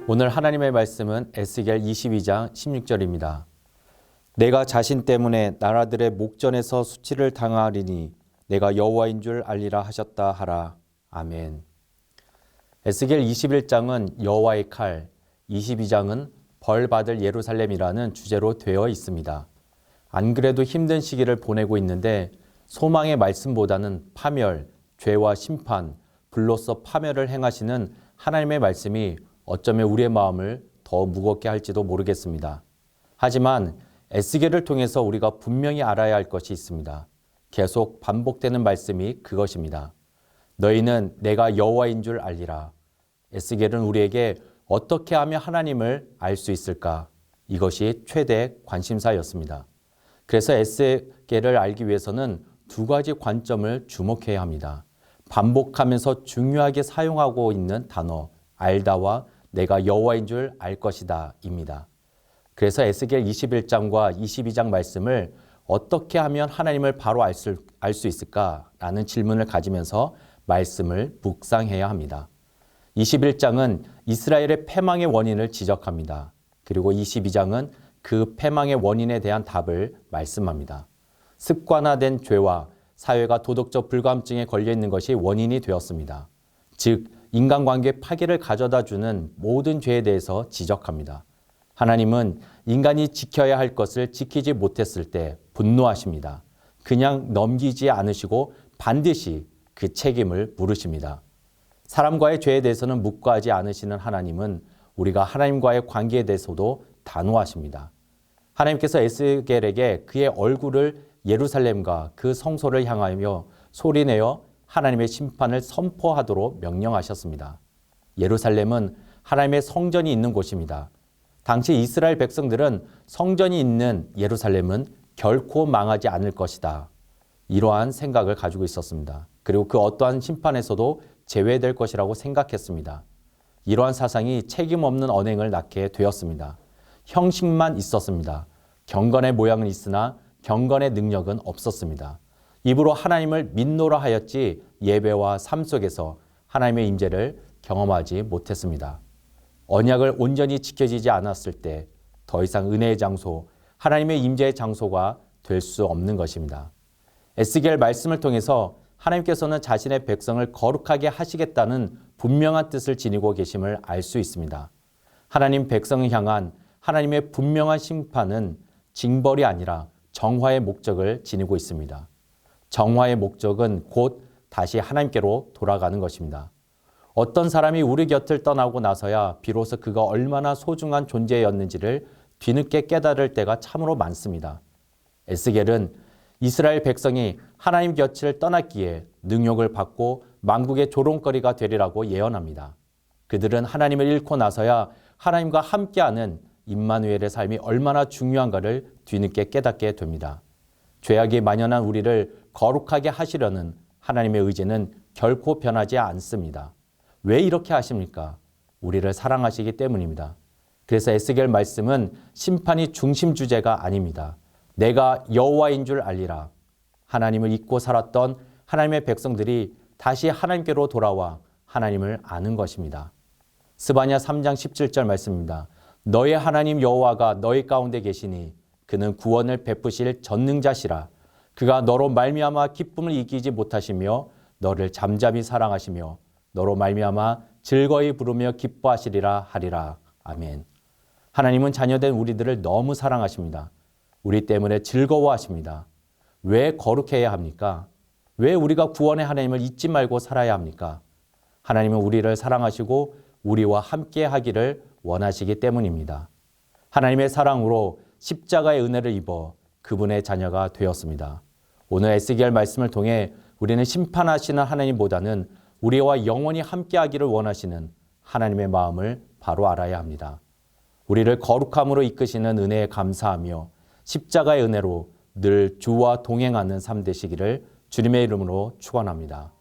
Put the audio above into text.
오늘 하나님의 말씀은 에스겔 22장 16절입니다. 내가 자신 때문에 나라들의 목전에서 수치를 당하리니 내가 여호와인 줄 알리라 하셨다 하라. 아멘. 에스겔 21장은 여호와의 칼, 22장은 벌 받을 예루살렘이라는 주제로 되어 있습니다. 안 그래도 힘든 시기를 보내고 있는데 소망의 말씀보다는 파멸, 죄와 심판, 불로써 파멸을 행하시는 하나님의 말씀이 어쩌면 우리의 마음을 더 무겁게 할지도 모르겠습니다. 하지만 에스겔을 통해서 우리가 분명히 알아야 할 것이 있습니다. 계속 반복되는 말씀이 그것입니다. 너희는 내가 여호와인 줄 알리라. 에스겔은 우리에게 어떻게 하면 하나님을 알 수 있을까? 이것이 최대 관심사였습니다. 그래서 에스겔을 알기 위해서는 두 가지 관점을 주목해야 합니다. 반복하면서 중요하게 사용하고 있는 단어, 알다와 내가 여호와인 줄 알 것이다 입니다. 그래서 에스겔 21장과 22장 말씀을 어떻게 하면 하나님을 바로 알 수 있을까라는 질문을 가지면서 말씀을 묵상해야 합니다. 21장은 이스라엘의 패망의 원인을 지적합니다. 그리고 22장은 그 패망의 원인에 대한 답을 말씀합니다. 습관화된 죄와 사회가 도덕적 불감증에 걸려 있는 것이 원인이 되었습니다. 즉 인간관계 파괴를 가져다주는 모든 죄에 대해서 지적합니다. 하나님은 인간이 지켜야 할 것을 지키지 못했을 때 분노하십니다. 그냥 넘기지 않으시고 반드시 그 책임을 물으십니다. 사람과의 죄에 대해서는 묵과하지 않으시는 하나님은 우리가 하나님과의 관계에 대해서도 단호하십니다. 하나님께서 에스겔에게 그의 얼굴을 예루살렘과 그 성소를 향하여 소리내어 하나님의 심판을 선포하도록 명령하셨습니다. 예루살렘은 하나님의 성전이 있는 곳입니다. 당시 이스라엘 백성들은 성전이 있는 예루살렘은 결코 망하지 않을 것이다. 이러한 생각을 가지고 있었습니다. 그리고 그 어떠한 심판에서도 제외될 것이라고 생각했습니다. 이러한 사상이 책임 없는 언행을 낳게 되었습니다. 형식만 있었습니다. 경건의 모양은 있으나 경건의 능력은 없었습니다. 입으로 하나님을 믿노라 하였지 예배와 삶 속에서 하나님의 임재를 경험하지 못했습니다. 언약을 온전히 지켜지지 않았을 때 더 이상 은혜의 장소, 하나님의 임재의 장소가 될 수 없는 것입니다. 에스겔 말씀을 통해서 하나님께서는 자신의 백성을 거룩하게 하시겠다는 분명한 뜻을 지니고 계심을 알 수 있습니다. 하나님 백성을 향한 하나님의 분명한 심판은 징벌이 아니라 정화의 목적을 지니고 있습니다. 정화의 목적은 곧 다시 하나님께로 돌아가는 것입니다. 어떤 사람이 우리 곁을 떠나고 나서야 비로소 그가 얼마나 소중한 존재였는지를 뒤늦게 깨달을 때가 참으로 많습니다. 에스겔은 이스라엘 백성이 하나님 곁을 떠났기에 능욕을 받고 만국의 조롱거리가 되리라고 예언합니다. 그들은 하나님을 잃고 나서야 하나님과 함께하는 임마누엘의 삶이 얼마나 중요한가를 뒤늦게 깨닫게 됩니다. 죄악이 만연한 우리를 거룩하게 하시려는 하나님의 의지는 결코 변하지 않습니다. 왜 이렇게 하십니까? 우리를 사랑하시기 때문입니다. 그래서 에스겔 말씀은 심판이 중심 주제가 아닙니다. 내가 여호와인 줄 알리라. 하나님을 잊고 살았던 하나님의 백성들이 다시 하나님께로 돌아와 하나님을 아는 것입니다. 스바냐 3장 17절 말씀입니다. 너의 하나님 여호와가 너희 가운데 계시니 그는 구원을 베푸실 전능자시라. 그가 너로 말미암아 기쁨을 이기지 못하시며 너를 잠잠히 사랑하시며 너로 말미암아 즐거이 부르며 기뻐하시리라 하리라. 아멘. 하나님은 자녀된 우리들을 너무 사랑하십니다. 우리 때문에 즐거워하십니다. 왜 거룩해야 합니까? 왜 우리가 구원의 하나님을 잊지 말고 살아야 합니까? 하나님은 우리를 사랑하시고 우리와 함께 하기를 원하시기 때문입니다. 하나님의 사랑으로 십자가의 은혜를 입어 그분의 자녀가 되었습니다. 오늘 에스겔 말씀을 통해 우리는 심판하시는 하나님보다는 우리와 영원히 함께하기를 원하시는 하나님의 마음을 바로 알아야 합니다. 우리를 거룩함으로 이끄시는 은혜에 감사하며 십자가의 은혜로 늘 주와 동행하는 삶 되시기를 주님의 이름으로 축원합니다.